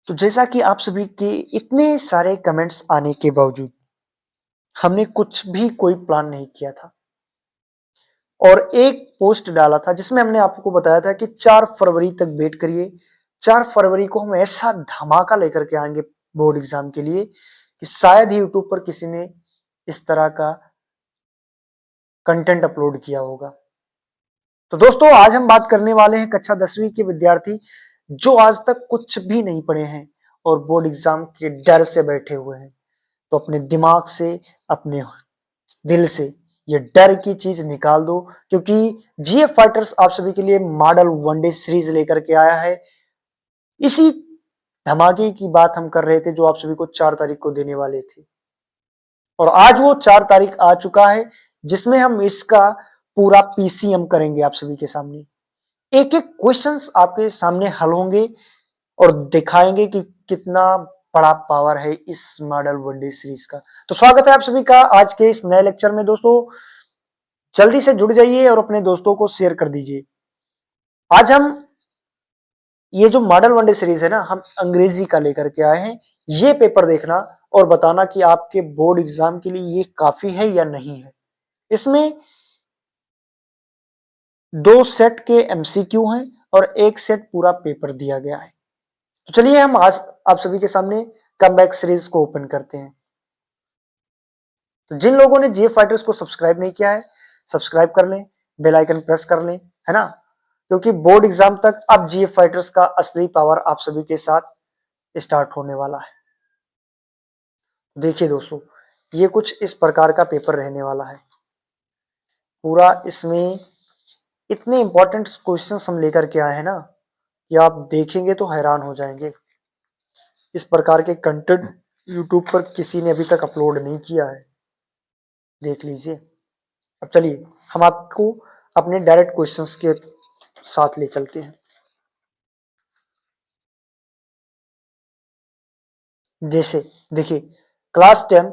तो जैसा कि आप सभी के इतने सारे कमेंट्स आने के बावजूद हमने कुछ भी कोई प्लान नहीं किया था और एक पोस्ट डाला था जिसमें हमने आपको बताया था कि 4 फरवरी तक वेट करिए। 4 फरवरी को हम ऐसा धमाका लेकर के आएंगे बोर्ड एग्जाम के लिए कि शायद ही यूट्यूब पर किसी ने इस तरह का कंटेंट अपलोड किया होगा। तो दोस्तों आज हम बात करने वाले हैं कक्षा 10वीं के विद्यार्थी जो आज तक कुछ भी नहीं पढ़े हैं और बोर्ड एग्जाम के डर से बैठे हुए हैं। तो अपने दिमाग से, अपने दिल से ये डर की चीज निकाल दो, क्योंकि जीएफ फाइटर्स आप सभी के लिए मॉडल वनडे सीरीज लेकर के आया है। इसी धमाके की बात हम कर रहे थे जो आप सभी को 4 तारीख को देने वाले थे और आज वो 4 तारीख आ चुका है जिसमें हम इसका पूरा पीसीएम करेंगे आप सभी के सामने। एक एक क्वेश्चंस आपके सामने हल होंगे और दिखाएंगे कि कितना बड़ा पावर है इस मॉडल वनडे सीरीज का। तो स्वागत है आप सभी का आज के इस नए लेक्चर में। दोस्तों जल्दी से जुड़ जाइए और अपने दोस्तों को शेयर कर दीजिए। आज हम ये जो मॉडल वनडे सीरीज है ना, हम अंग्रेजी का लेकर के आए हैं। ये पेपर देखना और बताना कि आपके बोर्ड एग्जाम के लिए ये काफी है या नहीं है। इसमें 2 सेट के एमसीक्यू हैं और 1 सेट पूरा पेपर दिया गया है। तो चलिए हम आज आप सभी के सामने कमबैक सीरीज को ओपन करते हैं। तो जिन लोगों ने जीएफ फाइटर्स को सब्सक्राइब नहीं किया है, सब्सक्राइब कर लें, बेल आइकन प्रेस कर लें, है ना, क्योंकि बोर्ड एग्जाम तक अब जीएफ फाइटर्स का असली पावर आप सभी के साथ स्टार्ट होने वाला है। देखिए दोस्तों, ये कुछ इस प्रकार का पेपर रहने वाला है। पूरा इसमें इतने इंपॉर्टेंट क्वेश्चंस हम लेकर के आए हैं ना कि आप देखेंगे तो हैरान हो जाएंगे। इस प्रकार के कंटेंट यूट्यूब पर किसी ने अभी तक अपलोड नहीं किया है, देख लीजिए। अब चलिए हम आपको अपने डायरेक्ट क्वेश्चंस के साथ ले चलते हैं। जैसे देखिए, क्लास 10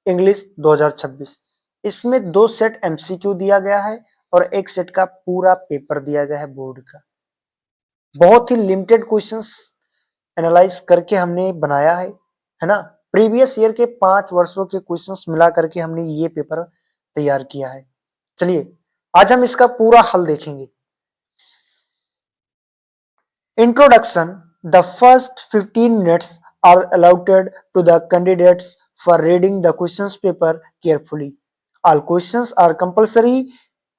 इंग्लिश 2026, इसमें 2 सेट एमसीक्यू दिया गया है और 1 सेट का पूरा पेपर दिया गया है बोर्ड का। बहुत ही लिमिटेड क्वेश्चंस एनालाइज करके हमने बनाया है ना। प्रीवियस ईयर के 5 वर्षों के क्वेश्चंस मिला करके हमने ये पेपर तैयार किया है। चलिए आज हम इसका पूरा हल देखेंगे। Introduction: The first 15 minutes are allotted to the candidates for reading the questions paper carefully. All questions are compulsory.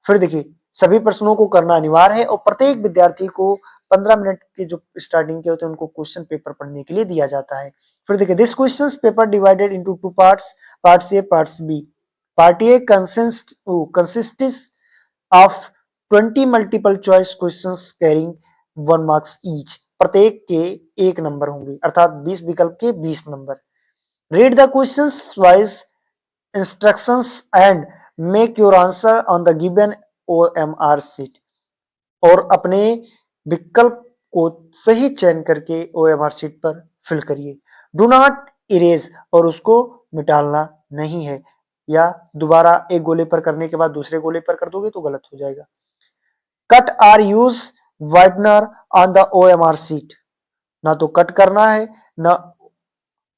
फिर देखिए, सभी प्रश्नों को करना अनिवार्य है और प्रत्येक विद्यार्थी को 15 मिनट के जो स्टार्टिंग के होते हैं उनको क्वेश्चन पेपर पढ़ने के लिए दिया जाता है। फिर देखिए, this question paper divided into 2 parts, parts A, parts B. Part A consists of 20 multiple choice questions carrying 1 marks each. प्रत्येक के 1 नंबर होंगे, अर्थात 20 विकल्प के 20 number. Read the questions wise instructions and make your answer on the given OMR sheet. और अपने विकल्प को सही चयन करके ओएमआर शीट पर फिल करिए। डू नॉट इरेज, और उसको मिटालना नहीं है, या दोबारा एक गोले पर करने के बाद दूसरे गोले पर कर दोगे तो गलत हो जाएगा। Cut or use whitener on the OMR sheet, ना तो कट करना है ना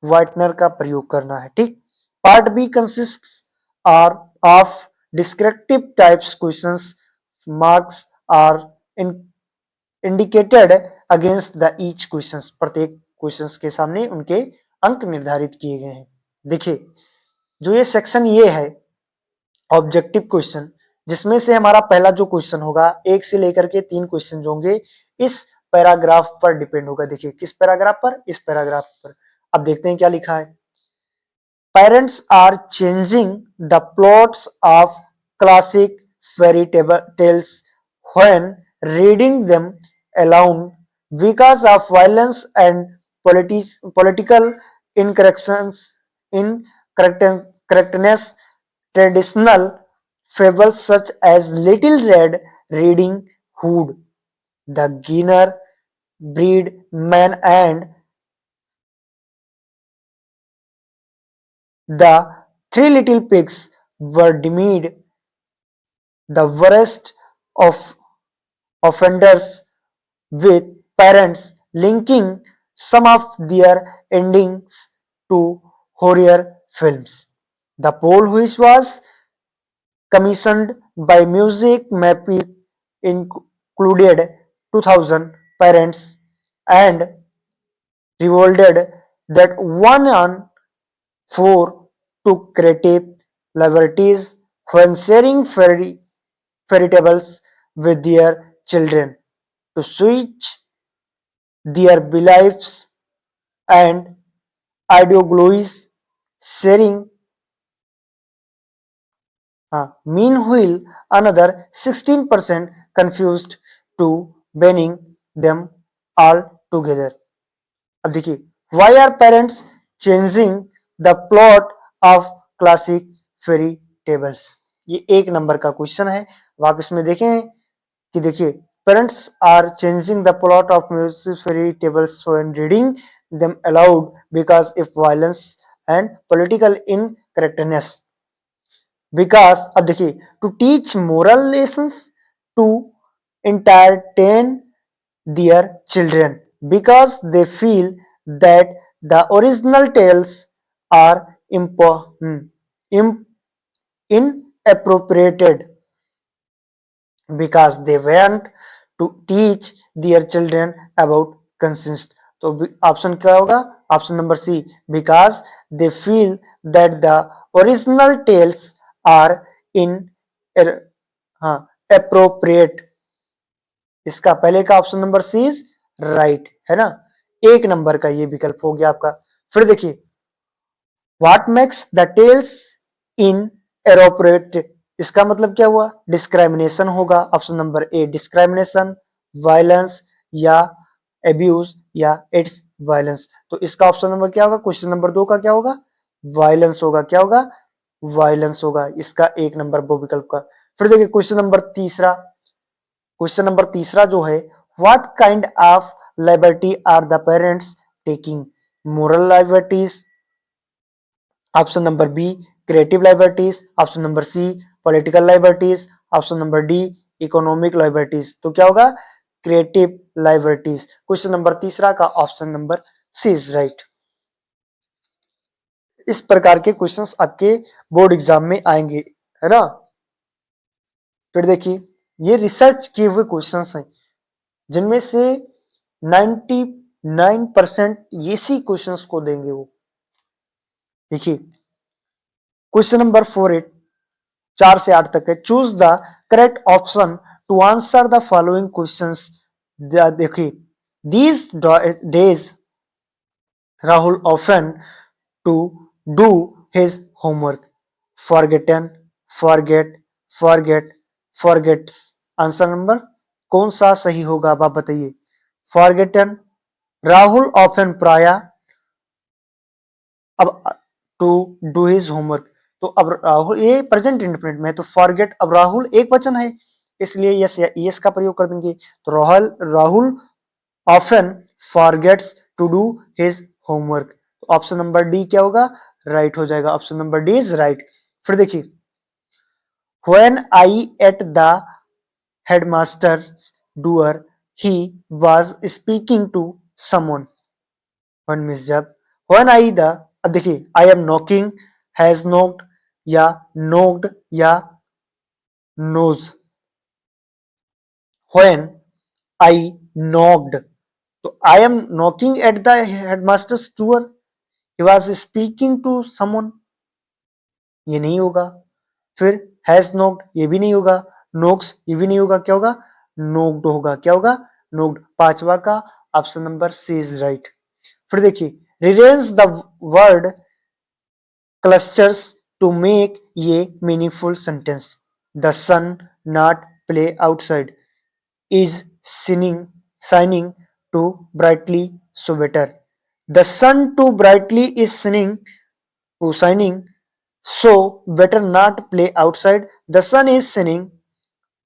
वाइटनर का प्रयोग करना है, ठीक। Part B consist are of descriptive types questions, marks are indicated against the each questions. प्रत्येक क्वेश्चंस के सामने उनके अंक निर्धारित किए गए हैं। देखिए, जो ये सेक्शन ये है ऑब्जेक्टिव क्वेश्चन, जिसमें से हमारा पहला जो क्वेश्चन होगा 1 से लेकर के 3 क्वेश्चन जो होंगे इस पैराग्राफ पर डिपेंड होगा। देखिए किस पैराग्राफ पर, इस पैराग्राफ पर। अब देखते हैं क्या लिखा है। Parents are changing the plots of classic fairy tales when reading them aloud because of violence and political incorrectness. Traditional fables such as Little Red Riding Hood, The Ginner Breed Man, and The Three Little Pigs were deemed the worst of offenders, with parents linking some of their endings to horror films. The poll, which was commissioned by Music Mapping, included 2,000 parents and revealed that 1 on 4 took creative liberties when sharing fairy tables with their children to switch their beliefs and ideologies. Sharing, meanwhile, another 16% confused to banning them altogether. अब देखिए, why are parents changing the plot of classic fairy tables? ये 1 number का question है। अब आप इसमें देखें कि देखिए, parents are changing the plot of music fairy tales so and reading them aloud because if violence and political incorrectness. Because अब देखिए, to teach moral lessons, to entertain their children, because they feel that the original tales are inappropriate, because they want to teach their children about consent. तो option क्या होगा? Option number C, because they feel that the original tales are inappropriate. इसका पहले का option number C is right, है ना। 1 number का ये विकल्प हो गया आपका। फिर देखिए, व्हाट मेक्स द टेल्स इन एरोप्रिएट, इसका मतलब क्या हुआ? डिस्क्रिमिनेशन होगा। ऑप्शन नंबर ए डिस्क्रिमिनेशन, वायलेंस या एब्यूज या इट्स वायलेंस। तो इसका ऑप्शन नंबर क्या होगा? क्वेश्चन नंबर 2 का क्या होगा? वायलेंस होगा। क्या होगा? वायलेंस होगा। इसका 1 नंबर वो विकल्प का। फिर देखिए क्वेश्चन नंबर तीसरा। क्वेश्चन नंबर तीसरा जो है, what kind of liberty are the parents taking? Moral liberties, option number B creative liberties, option number C political liberties, option number D economic liberties. तो क्या होगा? Creative liberties. क्वेश्चन नंबर तीसरा का option number C is right. इस प्रकार के questions आपके board exam में आएंगे, है ना। फिर देखिए, ये रिसर्च किए हुए क्वेश्चंस हैं, जिनमें से 99% इसी क्वेश्चंस को देंगे वो। देखिए, क्वेश्चन नंबर 48 4 से 8 तक है। Choose the correct option to answer the following questions. देखिए, these days Rahul often to do his homework, forgotten, forget, forget, forgets. Answer number कौन सा सही होगा? आप बताइए। फॉरगेटन, राहुल ऑफन प्राय, अब टू डू हिज होमवर्क, तो अब राहुल, ये प्रेजेंट इंडेफिनिट में, तो फॉरगेट, अब राहुल एक वचन है, इसलिए यस या यस का प्रयोग कर देंगे। तो Rahul often forgets to do his homework. Option number D क्या होगा? राइट हो जाएगा। Option number D is right. फिर देखिए, when I at the headmaster's door he was speaking to someone. One miss जब व्हेन आई द, अब देखिए, I am knocking, has knocked या नोक्ड या नोज। व्हेन आई नॉक्ड, तो I am knocking at the headmaster's door, he was speaking to someone, ये नहीं होगा। फिर हैज नोक्ड, ये भी नहीं होगा। नोक्स, ये भी नहीं होगा। क्या होगा? नोक्ड होगा। क्या होगा? नोक्ड। 5वां का option number C is right. फिर देखिए, rearrange the word clusters to make a meaningful sentence. The sun not play outside is shining too brightly, so better. The sun too brightly is shining, so better not play outside. The sun is shining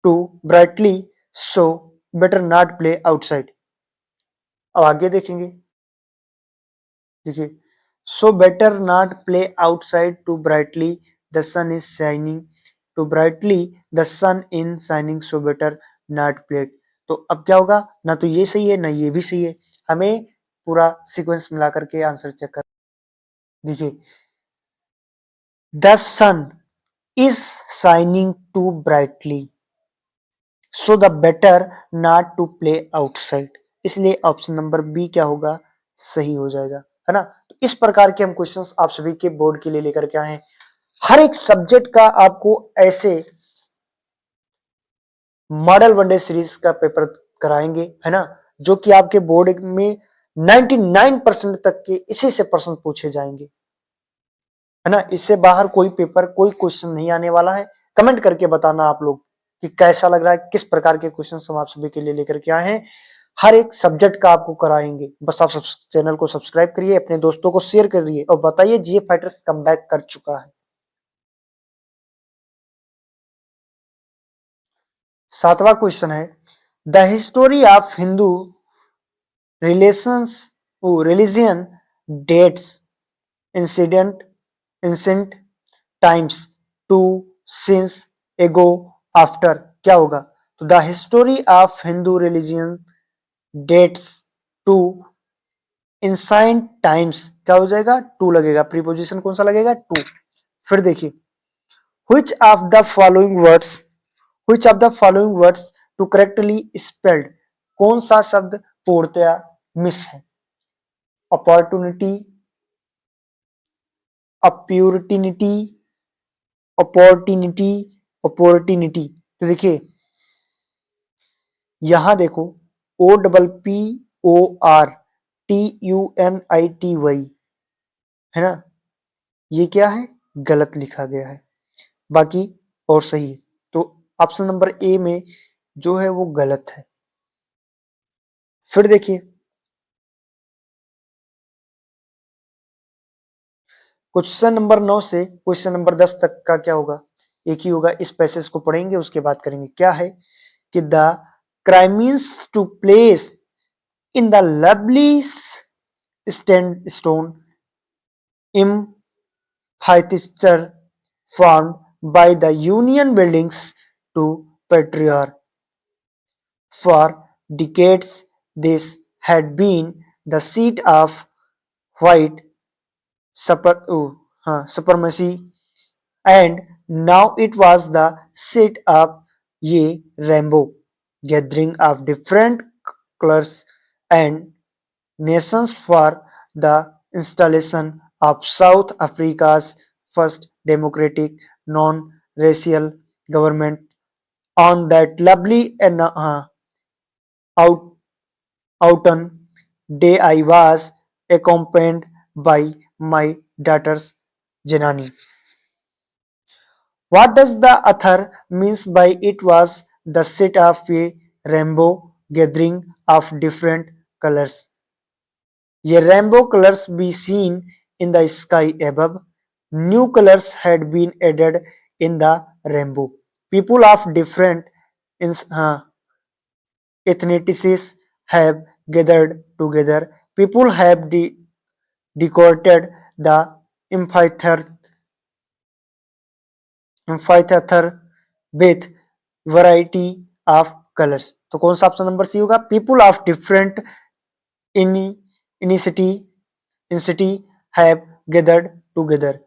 too brightly, so better not play outside. अब आगे देखेंगे। देखिए, so better not play outside too brightly, the sun is shining too brightly, the sun in shining, so better not play। तो अब क्या होगा? ना तो ये सही है ना ये भी सही है। हमें पूरा सीक्वेंस मिला करके आंसर चेक कर। देखिए, the sun is shining too brightly so the better not to play outside, इसलिए ऑप्शन नंबर बी क्या होगा, सही हो जाएगा, है ना। तो इस प्रकार के हम क्वेश्चंस आप सभी के बोर्ड के लिए लेकर के आए हैं। हर एक सब्जेक्ट का आपको ऐसे मॉडल वनडे सीरीज का पेपर कराएंगे, है ना, जो कि आपके बोर्ड में 99% तक के इसी से प्रश्न पूछे जाएंगे, है ना। इससे बाहर कोई पेपर कोई क्वेश्चन नहीं आने वाला है। कमेंट करके बताना आप लोग कि कैसा लग रहा है, किस प्रकार के क्वेश्चन हम आप सभी के लिए लेकर के आए हैं। हर एक सब्जेक्ट का आपको कराएंगे, बस आप चैनल को सब्सक्राइब करिए, अपने दोस्तों को शेयर करिए और बताइए जीए फाइटर्स कम बैक कर चुका है। 7वां क्वेश्चन है, the history of Hindu relations religion dates incident ancient times to since ago after, क्या होगा। तो the history of Hindu religion dates to ancient times, क्या हो जाएगा, टू लगेगा, प्रीपोजिशन कौन सा लगेगा, टू। फिर देखिए, which of the following words which of the following words to correctly spelled, कौन सा शब्द पूर्णतया मिस है, अपॉर्चुनिटी, अप्यूरिटिनिटी, अपॉर्टिनिटी, अपॉर्टिनिटी। तो देखिए, यहां देखो, OPPORTUNITY, है ना, ये क्या है, गलत लिखा गया है, बाकी और सही है। तो ऑप्शन नंबर ए में जो है वो गलत है। फिर देखिए, क्वेश्चन नंबर 9 से क्वेश्चन नंबर 10 तक का क्या होगा, एक ही होगा। इस पैसेज को पढ़ेंगे, उसके बाद करेंगे। क्या है कि the crimeans to place in the lovely stand stone amphitheater formed by the Union buildings to Patriarch. For decades, this had been the seat of white supremacy, and now it was the seat of a rainbow gathering of different colors and nations for the installation of South Africa's first democratic non-racial government. On that lovely and out, autumn day, I was accompanied by my daughters Janani. What does the author means by it was the set of a rainbow gathering of different colors? A rainbow colors be seen in the sky above. New colors had been added in the rainbow. People of different ethnicities have gathered together. People have decorated the amphitheater with variety of colors. तो कौन सा option number C होगा, people of different ethnicity ethnicity have gathered together.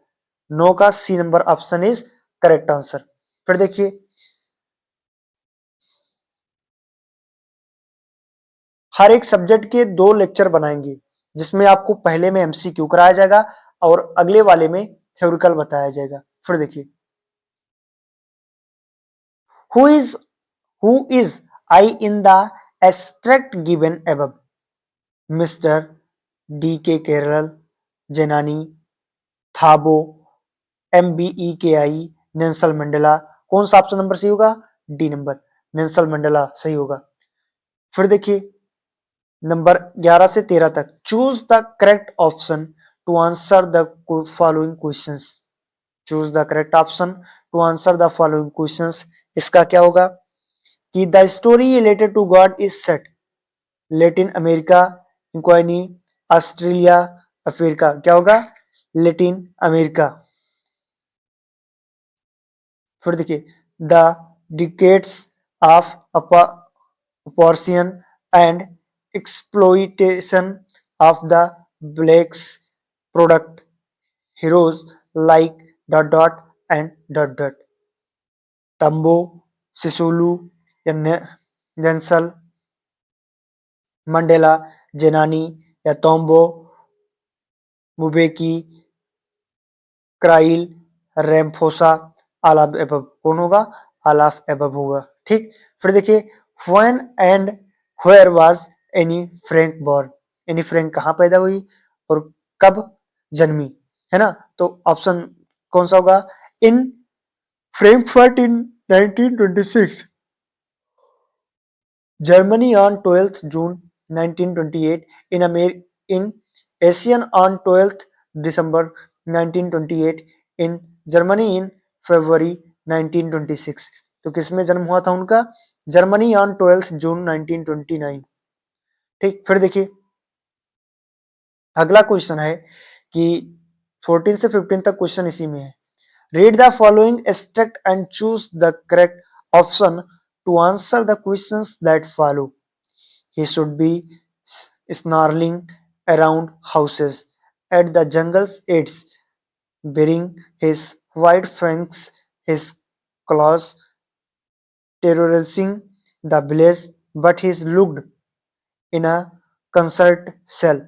No का C number option is correct answer. फिर देखिए, हर एक subject के 2 lecture बनाएंगे, जिसमें आपको पहले में एमसीक्यू कराया जाएगा और अगले वाले में थ्योरिकल बताया जाएगा। फिर देखिए, who is who is I in the abstract given above, mister D के केरल, जेनानी, थाबो, MBEKI, नेल्सन मंडेला। कौन सा ऑप्शन नंबर सही होगा, डी नंबर, नेल्सन मंडेला सही होगा। फिर देखिए, नंबर 11 से 13 तक, choose the correct option to answer the following questions. Choose the correct option to answer the following questions. इसका क्या होगा कि the story related to god is set Latin America, इक्वानी, ऑस्ट्रेलिया, अफ्रीका, क्या होगा, लैटिन अमेरिका। फिर देखिए, the decades of oppression and exploitation of the Blake's product heroes like dot dot and dot dot. Tambo, Sisulu, या Nelson Mandela, जेनानी या Tambo, Mbeki, क्राइल, Ramaphosa, all of above कौन होगा? ऑल ऑफ एबव होगा। ठीक, फिर देखिए when and where was Anne Frank born, Anne Frank कहाँ पैदा हुई और कब जन्मी, है ना? तो ऑप्शन कौन सा होगा? इन Frankfurt in 1926, Germany on 12th June 1928, in ASEAN on 12th December 1928, in Germany in February 1926। तो किसमें जन्म हुआ था उनका? जर्मनी ऑन 12th जून 1929। ठीक, फिर देखिए अगला क्वेश्चन है कि 14 से 15 तक क्वेश्चन इसी में है। Read the following extract and choose the correct option to answer the questions that follow. He should be snarling around houses at the jungle's edge, bearing his white fangs, his claws, terrorizing the village, but he looked in a concert cell,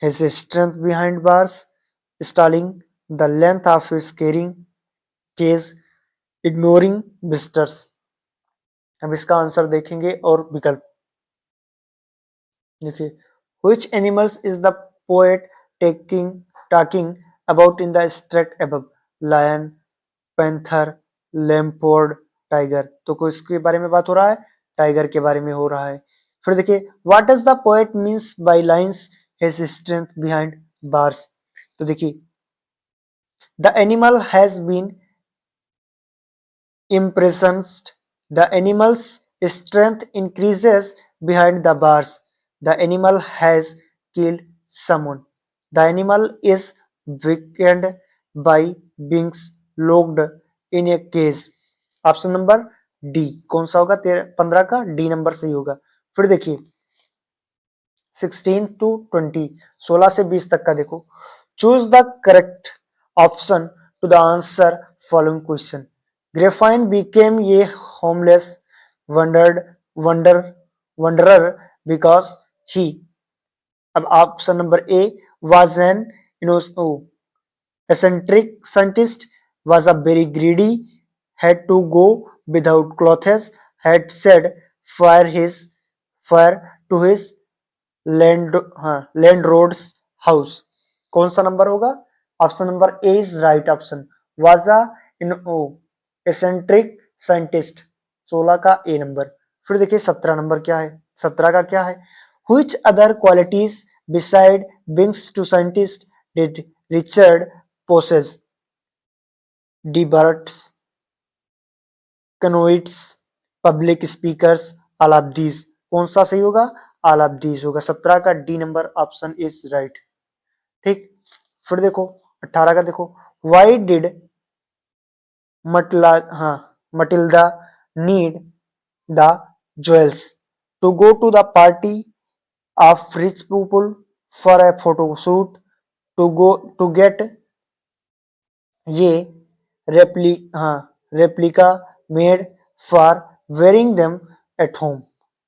his strength behind bars, stalling the length of his carrying case, ignoring visitors। अब इसका answer देखेंगे और विकल्प देखिए। Which animals is the poet talking about in the extract above? Lion, panther, leopard, tiger। तो किसके बारे में बात हो रहा है? टाइगर के बारे में हो रहा है। फिर देखिए what does the poet means by lines his strength behind bars? तो देखिए the animal has been impressed, the animal's strength increases behind the bars, the animal has killed someone, the animal is weakened by being locked in a cage। Option number D कौन सा होगा? 15 का D number सही होगा। फिर देखिए 16 to 20, 16 से 20 तक का देखो। Choose the correct option to the answer following question. Graphine became a homeless wanderer because he, अब option number A, was an eccentric scientist, was a very greedy, had to go without clothes, had said fire to his landlord's house। कौन सा number होगा? Option number A is right option, was a eccentric scientist, 16 का ए number. फिर देखिए 17 number क्या है? 17 का क्या है? Which other qualities beside being to scientist did Richard possess? Debates, canoids, public speakers, all of these। कौन सा सही होगा? all of these होगा। 17 का D number option is right. ठीक, फिर देखो 18 का देखो। Why did Matilda need the jewels? To go to the party of rich people, for a photo shoot, to get ये replica made for wearing them at home.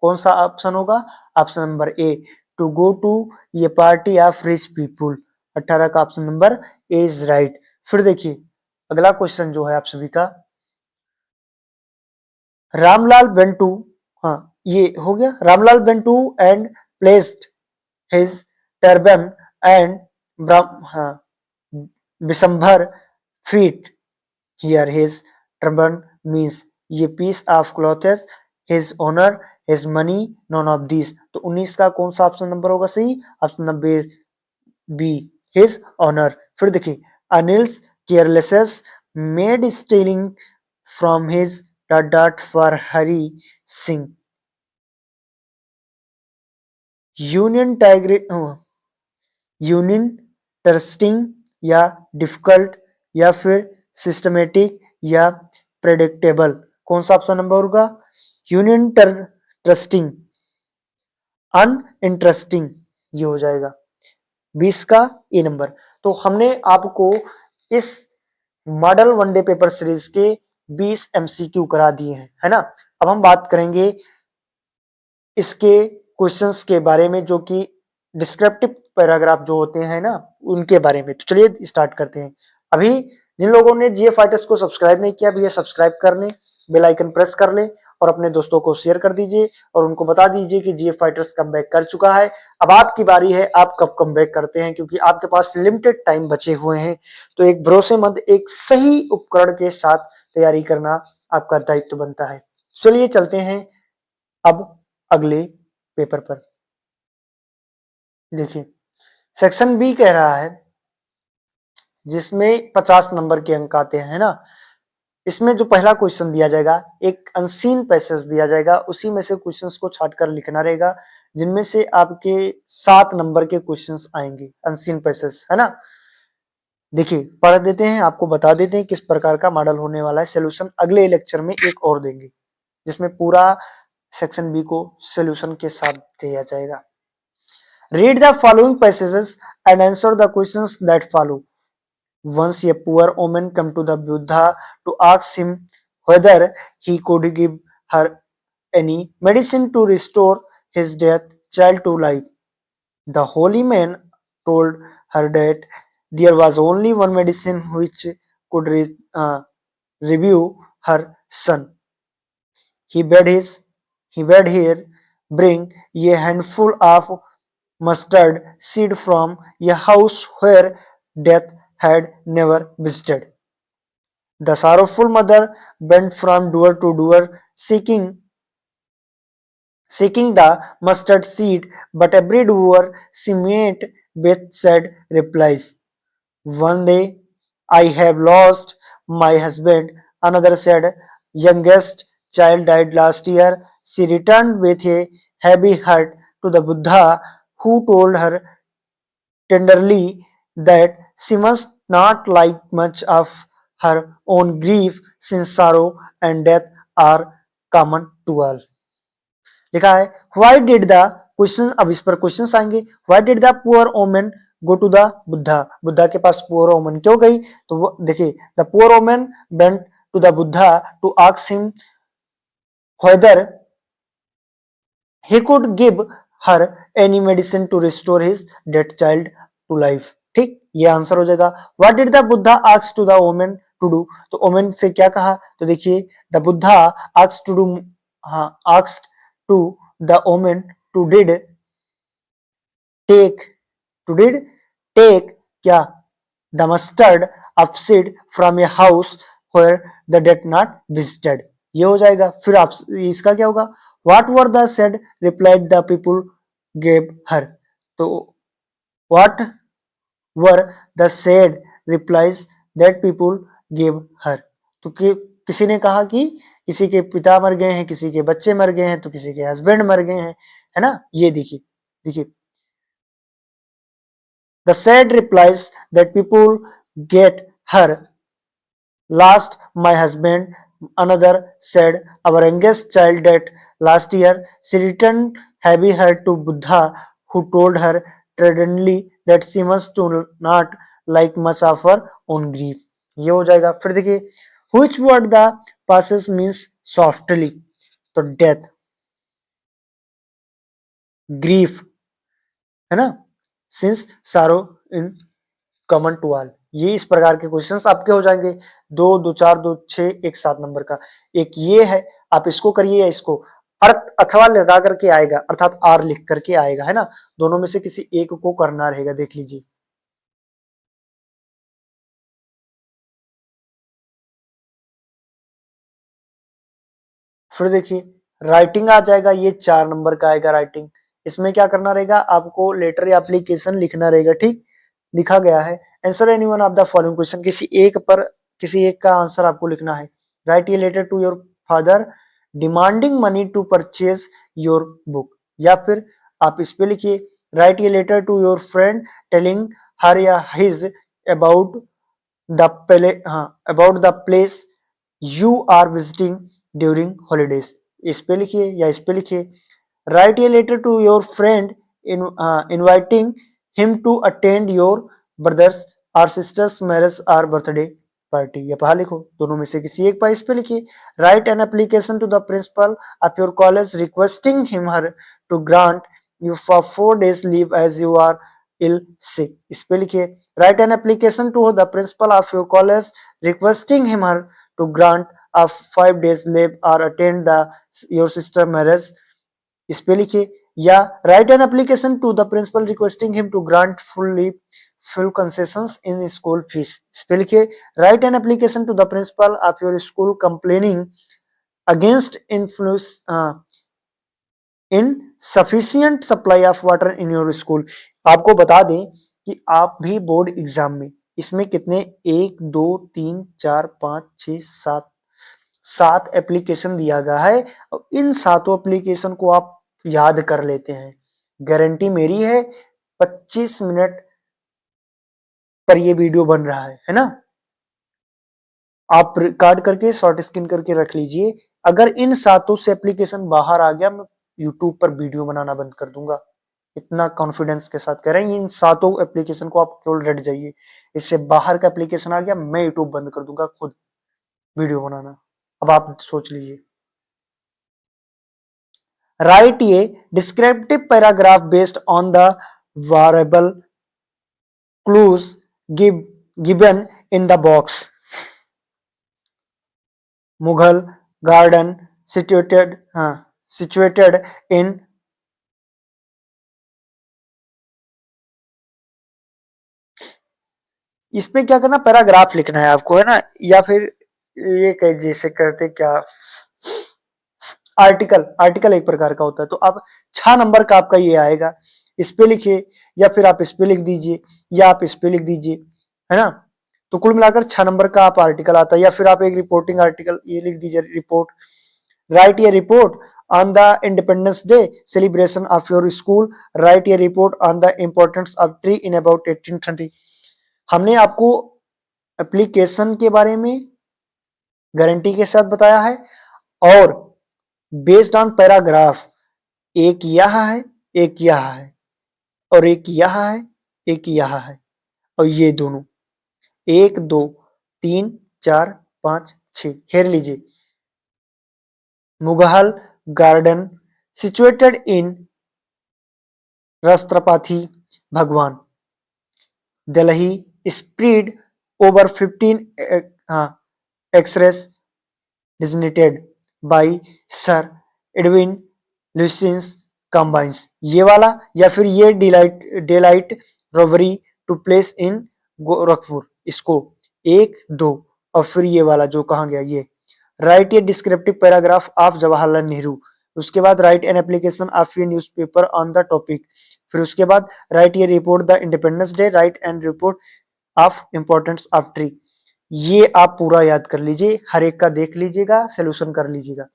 कौन सा option होगा? Option number A, to go to ये party of rich people. 18 का option number A is right. फिर देखिए अगला question जो है आप सभी का, रामलाल बेंटू, हाँ ये हो गया। Ramlal bent down and placed his turban and Bishambhar feet here. His turban means ये piece of clothes, his honour, his money, none of this. तो 19 का कौन सा ऑप्शन नंबर होगा सही? Option number B, his honour. फिर देखिए Anil's carelessness made stealing from his dad for Hari Singh. Union union trusting या डिफिकल्ट या फिर सिस्टमेटिक या प्रेडिक्टेबल। कौन सा ऑप्शन नंबर होगा? यूनियन ट्रस्टिंग, अनइंटरेस्टिंग, ये हो जाएगा 20 का ए नंबर। तो हमने आपको इस मॉडल वनडे पेपर सीरीज के 20 एमसीक्यू करा दिए हैं, है ना। अब हम बात करेंगे इसके क्वेश्चंस के बारे में, जो कि डिस्क्रिप्टिव पैराग्राफ जो होते हैं ना, उनके बारे में। तो चलिए स्टार्ट करते हैं। अभी जिन लोगों ने जीए फाइटर्स को सब्सक्राइब नहीं किया, भैया सब्सक्राइब कर लें, बेल आइकन प्रेस कर लें और अपने दोस्तों को शेयर कर दीजिए और उनको बता दीजिए कि जीए फाइटर्स कमबैक कर चुका है। अब आपकी बारी है, आप कब कमबैक करते हैं, क्योंकि आपके पास लिमिटेड टाइम बचे हुए हैं। तो एक भरोसेमंद, एक सही उपकरण के साथ तैयारी करना आपका दायित्व बनता है। चलिए चलते हैं अब अगले पेपर पर। देखिए सेक्शन बी कह रहा है, जिसमें 50 नंबर के अंक आते हैं ना। इसमें जो पहला क्वेश्चन दिया जाएगा, एक अनसीन पैसेज दिया जाएगा, उसी में से क्वेश्चंस को छांटकर लिखना रहेगा, जिनमें से आपके 7 नंबर के क्वेश्चंस आएंगे अनसीन पैसेज, है ना। देखिए पढ़ देते हैं, आपको बता देते हैं किस प्रकार का मॉडल होने वाला है। सोल्यूशन अगले लेक्चर में एक और देंगे, जिसमें पूरा सेक्शन बी को सोल्यूशन के साथ दिया जाएगा। Read the following passages and answer the questions that follow. Once a poor woman came to the Buddha to ask him whether he could give her any medicine to restore his dead child to life. The holy man told her that there was only one medicine which could revive her son. He bade his he bade her bring a handful of mustard seed from a house where death had never visited. The sorrowful mother went from door to door seeking the mustard seed, but every door she met with sad replies. One day I have lost my husband, another said, youngest child died last year. She returned with a heavy heart to the Buddha, who told her tenderly that she must not like much of her own grief, since sorrow and death are common to all. लिखा है why did the question, अब इस पर question आएंगे। Why did the poor woman go to the Buddha, Buddha के पास poor woman क्यों गई। तो वो देखिए, the poor woman went to the Buddha to ask him whether he could give her any medicine to restore his dead child to life। ठीक, ये answer हो जाएगा। what did the buddha ask to the woman to do, तो women से क्या कहा, तो देखिए the buddha asked to do, हाँ asked to the woman to did take to did take क्या, the mustard of seed from a house where the dead not visited। ये हो जाएगा। फिर आप इसका क्या होगा, what were the said replied the people gave her, तो what were the said replies that people gave her, तो किसी ने कहा कि किसी के पिता मर गए हैं, किसी के बच्चे मर गए हैं, तो किसी के हस्बैंड मर गए हैं, है ना। ये देखिए देखिए the said replies that people get her last my husband, another said our youngest child died last year. She returned heavy heart to Buddha, who told her tenderly that she must do not like much of her own grief। ये हो जाएगा। फिर देखिए which word the passes means softly, तो death, grief, है ना, since sorrow in common to all. ये इस प्रकार के क्वेश्चंस आपके हो जाएंगे। 2 2 4 2 6 एक 7 नंबर का। एक ये है, आप इसको करिए या इसको, अर्थ अथवा लगा करके आएगा, अर्थात आर लिख करके आएगा, है ना। दोनों में से किसी एक को करना रहेगा, देख लीजिए। फिर देखिए राइटिंग आ जाएगा, ये 4 नंबर का आएगा राइटिंग। इसमें क्या करना रहेगा, आपको लेटर या एप्लीकेशन लिखना रहेगा। ठीक, लिखा गया है answer any one of the following question, किसी एक का आंसर आपको लिखना है। Write a letter to your father demanding money to purchase your book, या फिर आप इस पे लिखिए write a letter to your friend telling her या his about about the place you are visiting during holidays. इस पे लिखिए या इस पे लिखिए write a letter to your friend inviting him to attend your brothers or sisters marriage or birthday party. ये पढ़ा लिखो, दोनों में से किसी एक पर इस पे लिखिए. Write an application to the principal of your college requesting him her to grant you for 4 days leave as you are ill sick. इस पे लिखिए. Write an application to the principal of your college requesting him her to grant of 5 days leave or attend the your sister marriage. इस पे लिखिए. या write an application to the principal requesting him to grant full leave, full concessions in school fees. इस पे लिखिए. write an application to the principal of your school complaining against insufficient supply of water in your school. आपको बता दें कि आप भी board exam में इसमें कितने 1 2 3 4 5 6 7 एप्लीकेशन दिया गया है और इन 7 एप्लीकेशन को आप याद कर लेते हैं. गारंटी मेरी है 25 मिनट पर ये वीडियो बन रहा है ना. आप रिकॉर्ड करके शॉर्ट स्क्रीन करके रख लीजिए. अगर इन 7 से एप्लीकेशन बाहर आ गया, मैं यूट्यूब पर वीडियो बनाना बंद कर दूंगा. इतना कॉन्फिडेंस के साथ कह रहे हैं. इन 7 एप्लीकेशन को आप केवल रट जाइए. इससे बाहर का एप्लीकेशन आ गया, मैं यूट्यूब बंद कर दूंगा खुद वीडियो बनाना. अब आप सोच लीजिए. Write a descriptive paragraph based on the variable clues given in the box. Mughal garden situated in इस पे क्या करना, पैराग्राफ लिखना है आपको, है ना. या फिर ये कह जैसे करते क्या, आर्टिकल एक प्रकार का होता है. तो अब 6 नंबर का आपका ये आएगा. इस पे लिखिए या फिर आप इस पे लिख दीजिए या आप इस पे लिख दीजिए, है ना. तो कुल मिलाकर 6 नंबर का आप आर्टिकल आता है. या फिर आप एक रिपोर्टिंग आर्टिकल ये लिख दीजिए, report. Right A report on the independence day celebration of your school. Right A report on the importance of tree in about 1830. हमने आपको एप्लीकेशन के बारे में गारंटी के साथ बताया है और बेस्ड ऑन पैराग्राफ एक यह है, एक यह है और एक यह है, एक यह है और ये दोनों 1 2 3 4 5 6. हेर लीजिए. मुगल गार्डन सिचुएटेड इन राष्ट्रपति भगवान Delhi spread over 15 acres designated by Sir Edwin Lutyens combines. ये वाला या फिर ये डेलाइट रोवरी टू प्लेस इन गोरखपुर. इसको 1 2 और फिर ये वाला जो कहा गया ये. Right A descriptive paragraph of Jawaharlal Nehru. उसके बाद right an application of A newspaper on the topic. फिर उसके बाद right A report the independence day. Right and report of importance of tree. ये आप पूरा याद कर लीजिए, हर एक का देख लीजिएगा, सोल्यूशन कर लीजिएगा.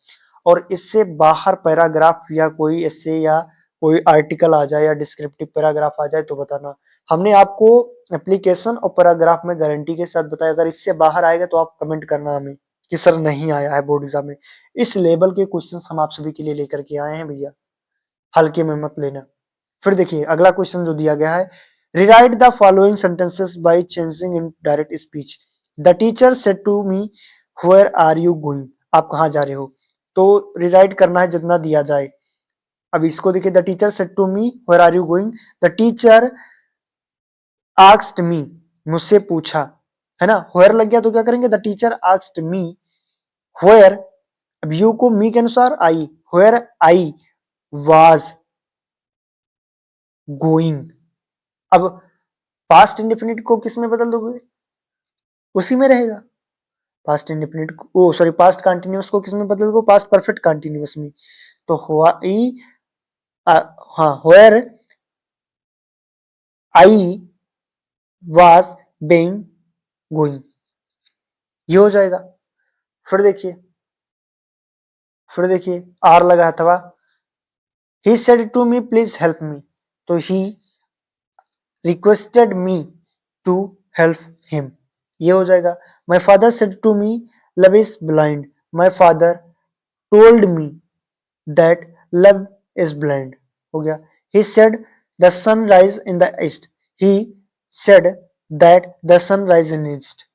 और इससे बाहर पैराग्राफ या कोई ऐसे या कोई आर्टिकल आ जाए या डिस्क्रिप्टिव पैराग्राफ आ जाए तो बताना. हमने आपको एप्लीकेशन और पैराग्राफ में गारंटी के साथ बताया. अगर इससे बाहर आएगा तो आप कमेंट करना हमें कि सर नहीं आया है बोर्ड एग्जाम में. इस लेवल के क्वेश्चन हम आप सभी के लिए लेकर के आए हैं भैया, हल्के में मत लेना. फिर देखिए अगला क्वेश्चन जो दिया गया है, rewrite the following sentences by changing in direct speech. The teacher said to me, where are you going? आप कहाँ जा रहे हो. तो rewrite करना है जितना दिया जाए. अब इसको देखिए, the teacher said to me, where are you going? The teacher asked me, मुझसे पूछा, है ना. where लग गया तो क्या करेंगे, the teacher asked me where. अब you को me के अनुसार I, where I was going. अब पास्ट इंडेफिनिट को किस में बदल दोगे, उसी में रहेगा. पास्ट इंडेफिनिट को सॉरी पास्ट कंटिन्यूअस को किस में बदल दो, पास्ट परफेक्ट कंटिन्यूअस में. तो where I was being going, ये हो जाएगा. फिर देखिए आर लगा अथवा he said to me please help me. तो he requested me to help him, ये हो जाएगा. My father said to me love is blind. My father told me that love is blind, हो गया. He said the sun rise in the east. He said that the sun rise in east.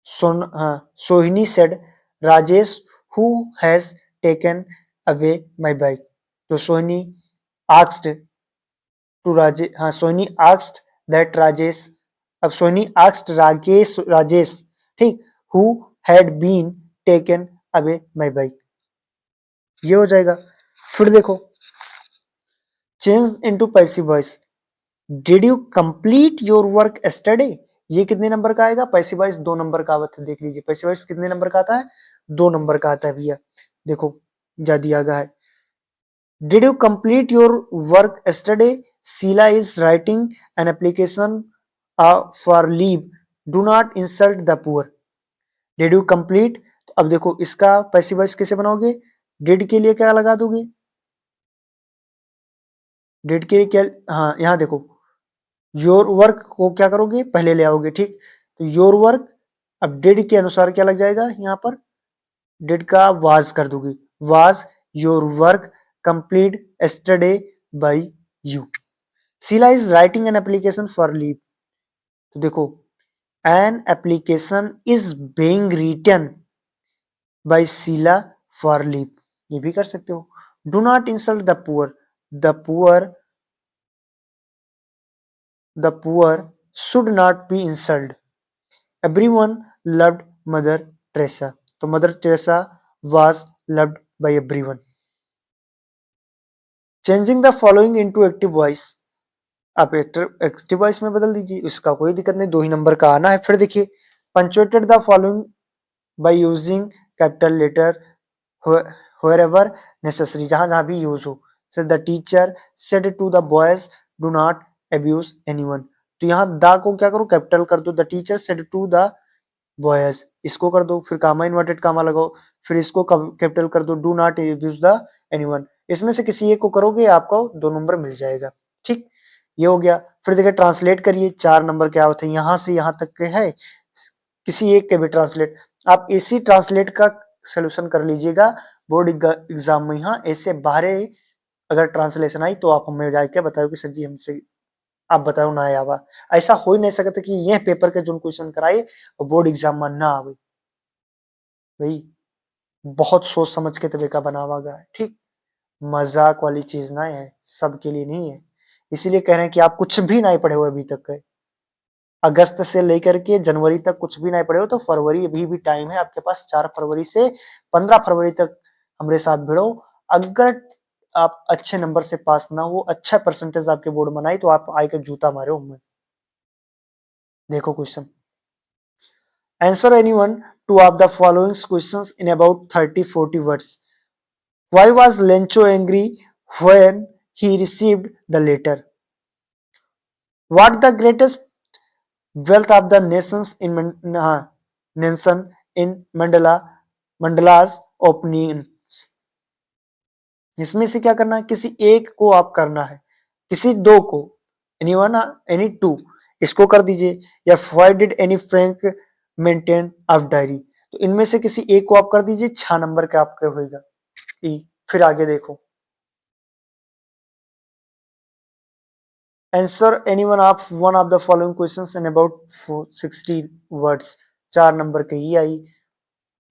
Sohini said, Rajesh, who has taken away my bike? So Sohini asked to Rajesh, Sohini asked that Rajesh, अब Soni asked Rajesh, ठीक, who had been taken away my bike. ये हो जाएगा. फिर देखो, change into passive voice. Did you complete your work yesterday? ये कितने number का आएगा? पैसिव वॉइस 2 नंबर का आवत है. देख लीजिए पैसिव वॉइस कितने नंबर का आता है? 2 नंबर का आता है भैया. देखो जा दिया गया है. Did you complete your work yesterday? Sheila is writing an application for leave. Do not insult the poor. Did you complete? तो अब देखो इसका पैसिव वॉइस कैसे बनाओगे? Did के लिए क्या लगा दोगे? Did के लिए क्या? हाँ यहाँ देखो, योर वर्क को क्या करोगे? पहले ले आओगे. ठीक, तो योर वर्क, अब डिड के अनुसार क्या लग जाएगा? यहाँ पर डिड का वाज कर दोगे. Was your work complete yesterday by you. Sheila is writing an application for leave. तो देखो, an application is being written by Sheila for leave. ये भी कर सकते हो. Do not insult the poor. The poor should not be insulted. Everyone loved Mother Teresa. तो Mother Teresa was loved by everyone. Changing the following into active voice. आप active voice में बदल दीजिए, इसका कोई दिक्कत नहीं. 2 ही नंबर का आना है. फिर देखिए, punctuated the following by using capital letter wherever necessary. जहां जहां भी यूज हो. So the teacher said to the boys, do not abuse anyone. तो यहाँ द को क्या करो? कैपिटल कर दो. The teacher said to the boys, इसको कर दो. फिर कामा इन्वर्टेड कामा लगाओ. फिर इसको कैपिटल कर दो. Do not abuse the anyone. इसमें से किसी एक को करोगे आपको 2 नंबर मिल जाएगा. ठीक, ये हो गया. फिर देखिए ट्रांसलेट करिए. 4 नंबर क्या होते हैं? यहां से यहां तक के है, किसी एक के भी ट्रांसलेट. आप इसी ट्रांसलेट का सोल्यूशन कर लीजिएगा बोर्ड एग्जाम में. यहाँ ऐसे बाहर अगर ट्रांसलेशन आई तो आप हमें जाके बताओ कि सर जी हमसे आप बताओ ना आया. ऐसा हो ही नहीं सकता कि यह पेपर के जो क्वेश्चन कराए और बोर्ड एग्जाम में ना आवे. भाई बहुत सोच समझ के तरीका का बना हुआ है. ठीक, मजाक वाली चीज ना है, सबके लिए नहीं है. इसीलिए कह रहे हैं कि आप कुछ भी नहीं पढ़े हुए अभी तक है. अगस्त से लेकर के जनवरी तक कुछ भी नहीं पढ़े हो तो फरवरी अभी भी टाइम है आपके पास. 4 फरवरी से 15 फरवरी तक हमारे साथ भिड़ो. अगर आप अच्छे नंबर से पास ना हो, अच्छा परसेंटेज आपके बोर्ड में आई तो आप आई के जूता मारे हो. देखो question. Answer anyone two of the following questions in about 30-40 words. Why was Lencho angry when he received the letter? What the greatest wealth of the nations in nation in Mandela's opinion? इसमें से क्या करना है? किसी एक को आप करना है, किसी 2 को. एनीवन, एनी 2 इसको कर दीजिए. या why did any Frank maintain of diary? तो इनमें से किसी एक को आप कर दीजिए. 6 नंबर का आपका होगा. फिर आगे देखो. Answer any one of the following questions in about 60 words. 4 number के ही आई.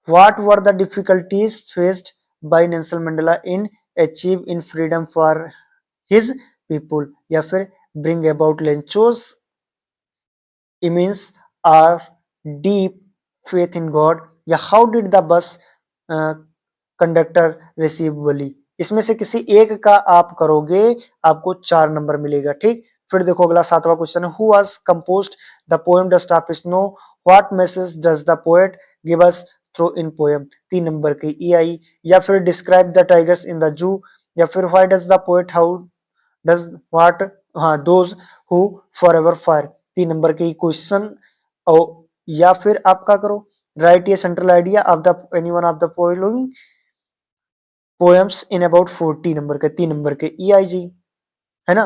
What were the difficulties faced by Nelson Mandela in achieve in freedom for his people? या फिर bring about Lencho's immense or deep faith in God? या how did the bus conductor receive bully? इसमें से किसी एक का आप करोगे आपको 4 नंबर मिलेगा. ठीक, फिर देखो अगला 7वां क्वेश्चन है. Who was composed the poem Dust of Snow? What message does the poet give us through in poem? 3 number की ई आई. या फिर describe the tigers in the zoo. या फिर why does the poet how does what those who forever fire. 3 number की question. या फिर आप क्या करो? राइट ये central idea of the any one of the following poems in about 40 number के. 3 नंबर के ई आई जी है ना.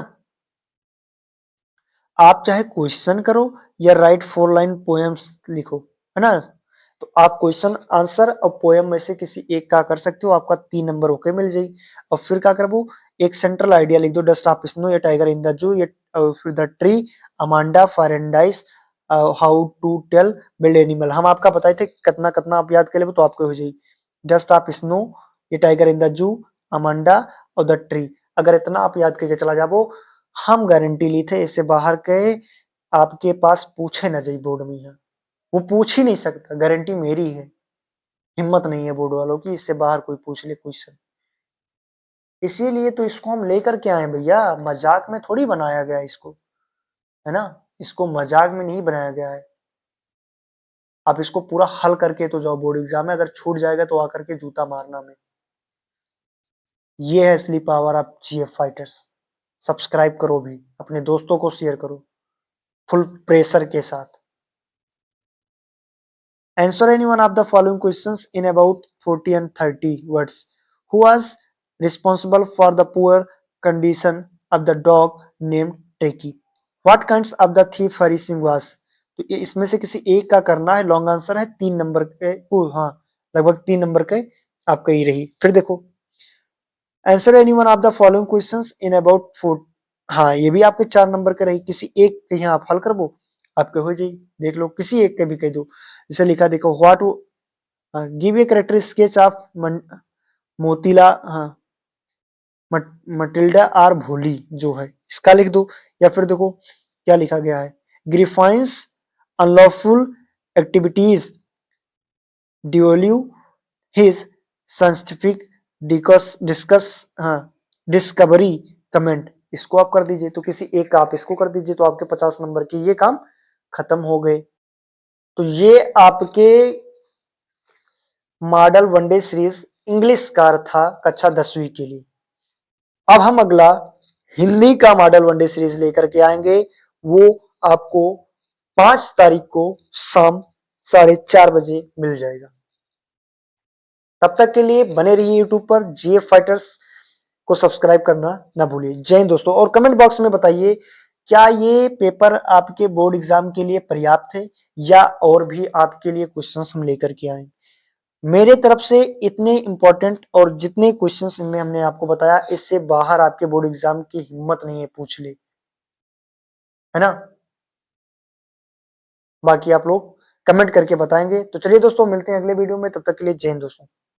आप चाहे क्वेश्चन करो या राइट 4 लाइन पोएम्स लिखो, है ना. तो आप क्वेश्चन आंसर और पोएम में से किसी एक का कर सकते हो. आपका 3 नंबर होके मिल जाए. और फिर क्या करबो? एक सेंट्रल आइडिया लिख दो, डस्ट ऑफ स्नो, ये टाइगर इन द जू, ये फिर द ट्री, अमांडा फॉरेंडाइस, how to tell wild animal. हम आपका बताए थे कितना कितना आप याद कर ले तो आपको हो जाएगी। डस्ट ऑफ स्नो, ये टाइगर इन द जू, अमांडा और द ट्री। अगर इतना आप याद करके चला जाओ, हम गारंटी ली थे इससे बाहर के आपके पास पूछे न जाए बोर्ड में। यहाँ वो पूछ ही नहीं सकता, गारंटी मेरी है। हिम्मत नहीं है बोर्ड वालों की इससे बाहर कोई पूछ ले क्वेश्चन। इसीलिए तो इसको हम लेकर के आए भैया, मजाक में थोड़ी बनाया गया इसको, है ना। इसको मजाक में नहीं बनाया गया है। आप इसको पूरा हल करके तो जाओ बोर्ड एग्जाम में, अगर छूट जाएगा तो आकर के जूता मारना में। ये है असली power of GF fighters. Subscribe करो भी, अपने दोस्तों को शेयर करो फुल प्रेशर के साथ। Answer any one of the following questions in about 40 and 30 words. Who was responsible for the poor condition of the dog named Tricky? What kinds of the thief Hari Singh was? तो ये इसमें से किसी एक का करना है। Long answer है 3 नंबर के, हाँ लगभग 3 नंबर के आपका ही रही। फिर देखो, answer any one of the following questions in about 4। हाँ ये भी आपके 4 नंबर के रही। किसी एक के यहाँ आप हल कर वो आपके हो जाएगी। देख लो किसी एक के भी कह दो। जैसे लिखा देखो, what give a character sketch of Matilda, हाँ मटिल्डा आर भोली जो है इसका लिख दो। या फिर देखो क्या लिखा गया है, Griffin's unlawful activities during his scientific discus, हाँ डिस्कवरी कमेंट। इसको आप कर दीजिए, तो किसी एक का आप इसको कर दीजिए, तो आपके 50 नंबर के ये काम खत्म हो गए। तो ये आपके मॉडल वनडे सीरीज इंग्लिश का था कक्षा 10वीं के लिए। अब हम अगला हिंदी का मॉडल वनडे सीरीज लेकर के आएंगे। वो आपको 5 तारीख को शाम 4:30 बजे मिल जाएगा। तब तक के लिए बने रहिए यूट्यूब पर। जीएफ फाइटर्स को सब्सक्राइब करना ना भूलिए। जय हिंद दोस्तों। और कमेंट बॉक्स में बताइए, क्या ये पेपर आपके बोर्ड एग्जाम के लिए पर्याप्त है या और भी आपके लिए क्वेश्चंस हम लेकर के आए। मेरे तरफ से इतने इंपॉर्टेंट और जितने क्वेश्चंस इनमें हमने आपको बताया, इससे बाहर आपके बोर्ड एग्जाम की हिम्मत नहीं है पूछ ले, है ना। बाकी आप लोग कमेंट करके बताएंगे। तो चलिए दोस्तों, मिलते हैं अगले वीडियो में। तब तक के लिए जय हिंद दोस्तों।